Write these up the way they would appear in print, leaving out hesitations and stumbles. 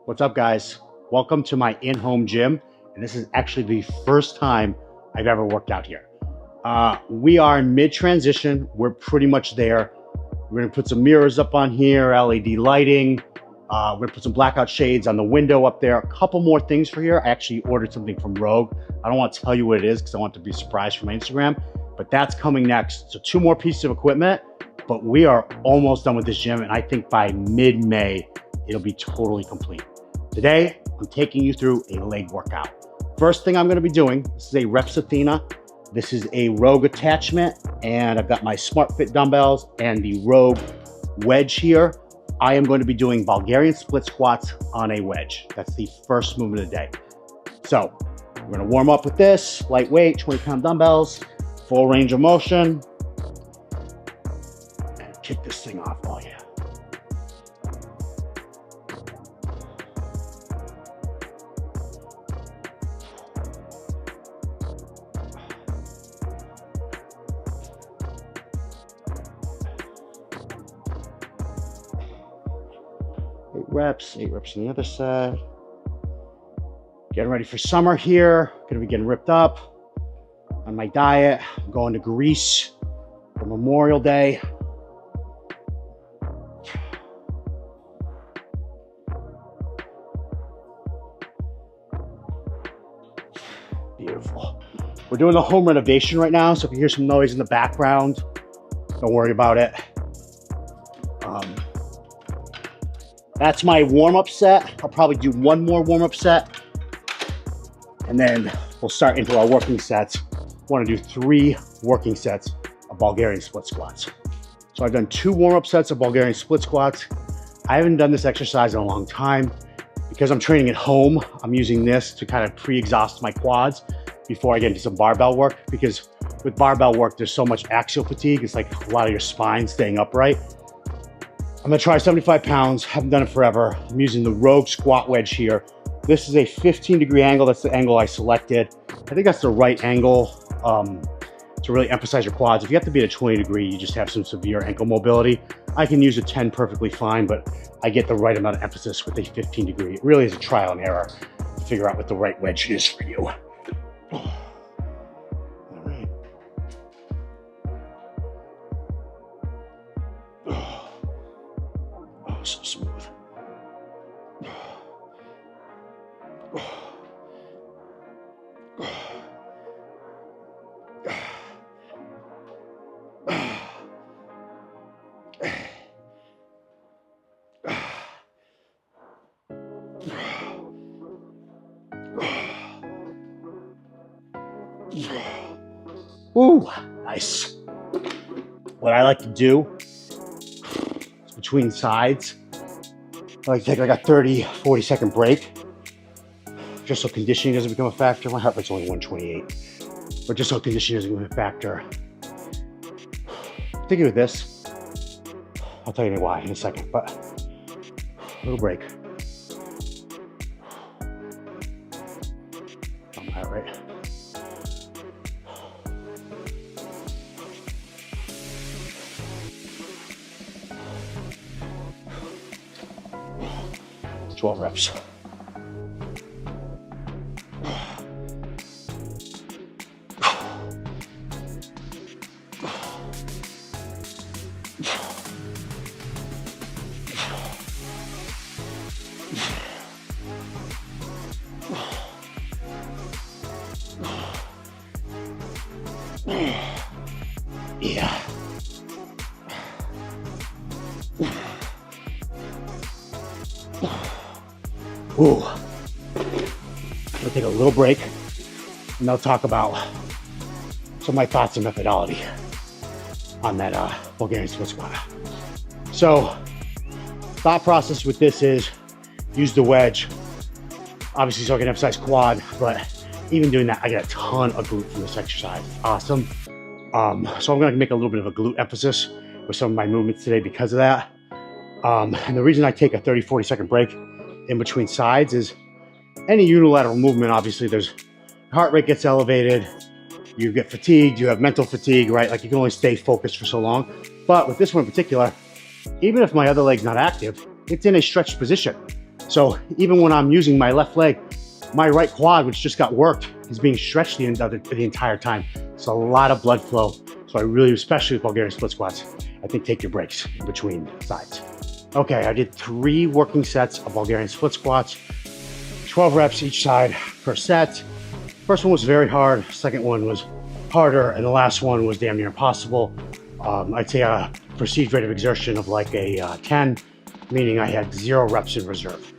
What's up, guys? Welcome to my in-home gym, and this is actually the first time I've ever worked out here. We are in mid-transition. We're pretty much there. We're gonna put some mirrors up on here, LED lighting. We're gonna put some blackout shades on the window up there. A couple more things for here. I actually ordered something from Rogue. I don't want to tell you what it is because I want it to be a surprise for my Instagram, but that's coming next. So 2 more pieces of equipment, but we are almost done with this gym, and I think by mid-May, it'll be totally complete. Today, I'm taking you through a leg workout. First thing I'm gonna be doing, this is a Reps Athena. This is a Rogue attachment, and I've got my SmartFit dumbbells and the Rogue wedge here. I am going to be doing Bulgarian split squats on a wedge. That's the first movement of the day. So we're gonna warm up with this, lightweight, 20-pound dumbbells, full range of motion, and kick this thing off. Oh yeah. Eight reps on the other side. Getting ready for summer here. Gonna be getting ripped up on my diet. I'm going to Greece for Memorial Day. Beautiful. We're doing the home renovation right now, so if you hear some noise in the background, don't worry about it. That's my warm-up set. I'll probably do 1 more warm-up set, and then we'll start into our working sets. I want to do 3 working sets of Bulgarian split squats. So I've done 2 warm-up sets of Bulgarian split squats. I haven't done this exercise in a long time. Because I'm training at home, I'm using this to kind of pre-exhaust my quads before I get into some barbell work, because with barbell work, there's so much axial fatigue. It's like a lot of your spine staying upright. I'm gonna try 75 pounds, haven't done it forever. I'm using the Rogue squat wedge here. This is a 15-degree angle. That's the angle I selected. I think that's the right angle to really emphasize your quads. If you have to be at a 20-degree, you just have some severe ankle mobility. I can use a 10 perfectly fine, but I get the right amount of emphasis with a 15-degree. It really is a trial and error to figure out what the right wedge is for you. All right. Oh, so smooth. Ooh, nice. What I like to do is between sides, I like to take like a 30, 40-second break, just so conditioning doesn't become a factor. My heart rate's only 128, but just so conditioning doesn't become a factor. Thinking with this, I'll tell you why in a second, but a little break. On my heart rate. Twelve reps. Yeah. Ooh. I'm gonna take a little break, and I'll talk about some of my thoughts and methodology on that Bulgarian split squat. So, thought process with this is use the wedge, obviously so I can emphasize quad, but even doing that, I get a ton of glute from this exercise. Awesome. So I'm gonna make a little bit of a glute emphasis with some of my movements today because of that. And the reason I take a 30, 40-second break in between sides is any unilateral movement, obviously there's heart rate gets elevated, you get fatigued, you have mental fatigue, right? Like you can only stay focused for so long. But with this one in particular, even if my other leg's not active, it's in a stretched position. So even when I'm using my left leg, my right quad, which just got worked, is being stretched the entire time. It's a lot of blood flow. So I really, especially with Bulgarian split squats, I think take your breaks in between sides. Okay, I did 3 working sets of Bulgarian split squats, 12 reps each side per set. First one was very hard, second one was harder, and the last one was damn near impossible. I'd say a perceived rate of exertion of like a 10, meaning I had 0 reps in reserve.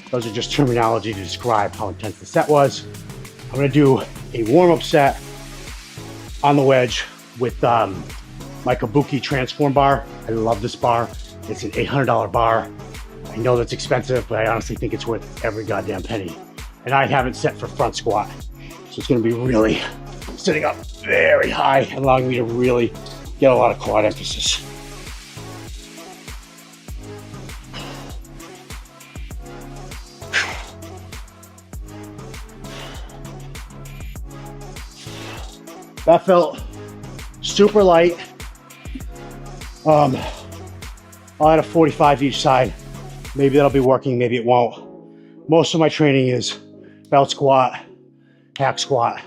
Those are just terminology to describe how intense the set was. I'm gonna do a warm-up set on the wedge with my Kabuki Transform bar. I love this bar. It's an $800 bar. I know that's expensive, but I honestly think it's worth every goddamn penny. And I have it set for front squat. So it's gonna be really sitting up very high, allowing me to really get a lot of quad emphasis. That felt super light. I'll add a 45 each side. Maybe that'll be working, maybe it won't. Most of my training is belt squat, hack squat.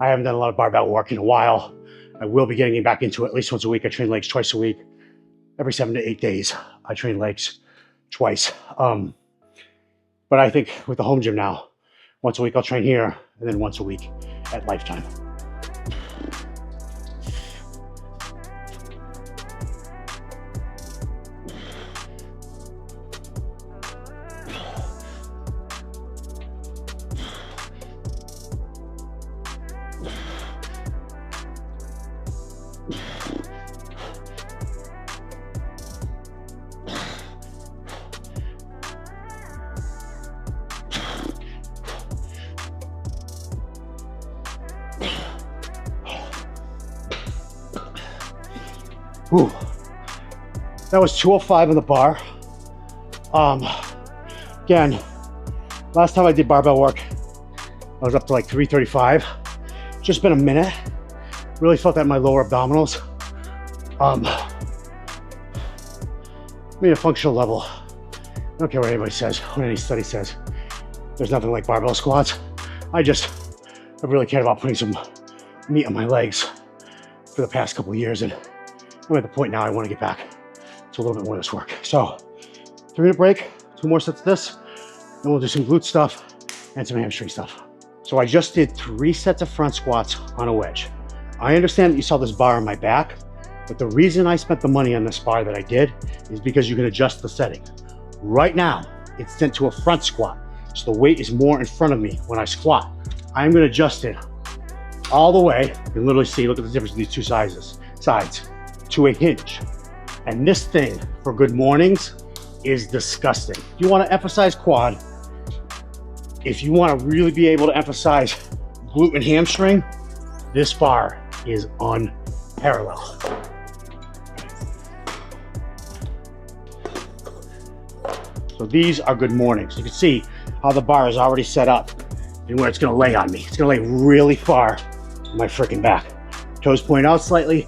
I haven't done a lot of barbell work in a while. I will be getting back into it at least once a week. I train legs twice a week. Every 7 to 8 days, I train legs twice. But I think with the home gym now, once a week I'll train here, and then once a week at Lifetime. Ooh, that was 205 on the bar. Again, last time I did barbell work, I was up to like 335. Just been a minute. Really felt that in my lower abdominals. I mean, a functional level. I don't care what anybody says, what any study says. There's nothing like barbell squats. I really cared about putting some meat on my legs for the past couple of years, and I'm at the point now I want to get back to a little bit more of this work. So 3-minute break, 2 more sets of this, then we'll do some glute stuff and some hamstring stuff. So I just did 3 sets of front squats on a wedge. I understand that you saw this bar on my back, but the reason I spent the money on this bar that I did is because you can adjust the setting. Right now, it's sent to a front squat, so the weight is more in front of me when I squat. I'm going to adjust it all the way. You can literally see, look at the difference in these 2 sides, to a hinge. And this thing for good mornings is disgusting. If you want to emphasize quad, if you want to really be able to emphasize glute and hamstring, this bar is unparalleled. So these are good mornings. You can see how the bar is already set up and where it's going to lay on me. It's going to lay really far on my freaking back. Toes point out slightly.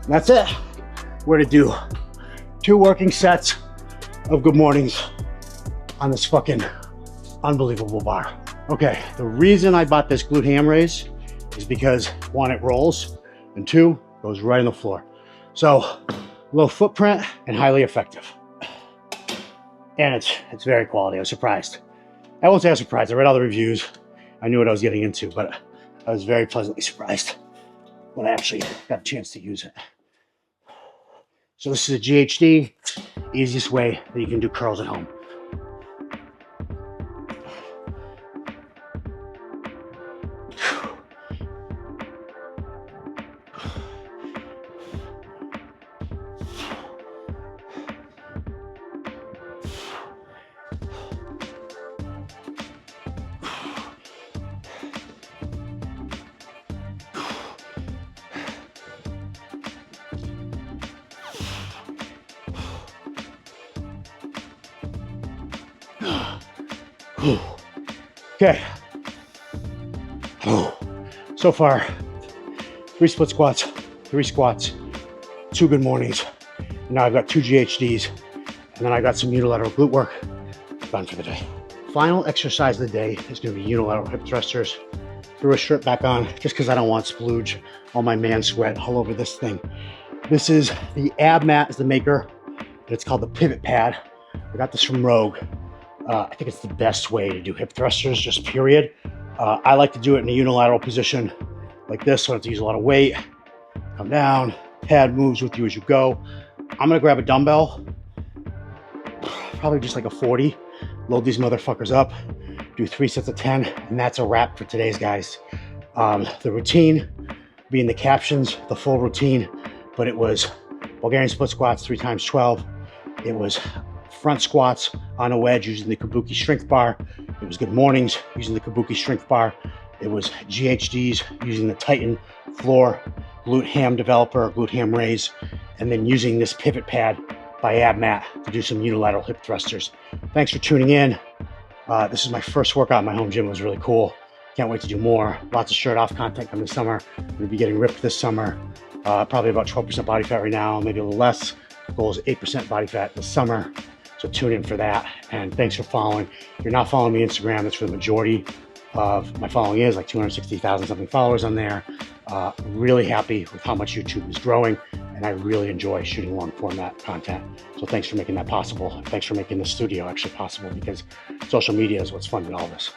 That's it. We're gonna do 2 working sets of good mornings on this fucking unbelievable bar. Okay, the reason I bought this glute ham raise is because 1, it rolls, and 2, goes right on the floor. So low footprint and highly effective. And it's very quality. I was surprised. I won't say I was surprised. I read all the reviews. I knew what I was getting into, but I was very pleasantly surprised when I actually got a chance to use it. So this is a GHD, easiest way that you can do curls at home. Okay. So far, 3 split squats, 3 squats, 2 good mornings. And now I've got 2 GHDs, and then I got some unilateral glute work done for the day. Final exercise of the day is going to be unilateral hip thrusters. Threw a shirt back on just because I don't want splooge, all my man sweat all over this thing. This is the ab mat is the maker. It's called the pivot pad. I got this from Rogue. I think it's the best way to do hip thrusters, just period. I like to do it in a unilateral position like this, so I don't have to use a lot of weight. Come down, pad moves with you as you go. I'm gonna grab a dumbbell, probably just like a 40, load these motherfuckers up, do 3 sets of 10, and that's a wrap for today's guys. The routine, be in the captions, the full routine, but it was Bulgarian split squats 3 times 12. It was front squats on a wedge using the Kabuki strength bar. It was good mornings using the Kabuki strength bar. It was GHDs using the Titan floor glute ham developer, glute ham raise, and then using this pivot pad by AbMat to do some unilateral hip thrusters. Thanks for tuning in. This is my first workout in my home gym. It was really cool. Can't wait to do more. Lots of shirt off content coming this summer. I'm gonna be getting ripped this summer. Probably about 12% body fat right now, maybe a little less. Goal is 8% body fat this summer. So tune in for that. And thanks for following. If you're not following me on Instagram, that's where the majority of my following is, like 260,000 something followers on there. Really happy with how much YouTube is growing, and I really enjoy shooting long format content. So thanks for making that possible. Thanks for making the studio actually possible, because social media is what's funding all this.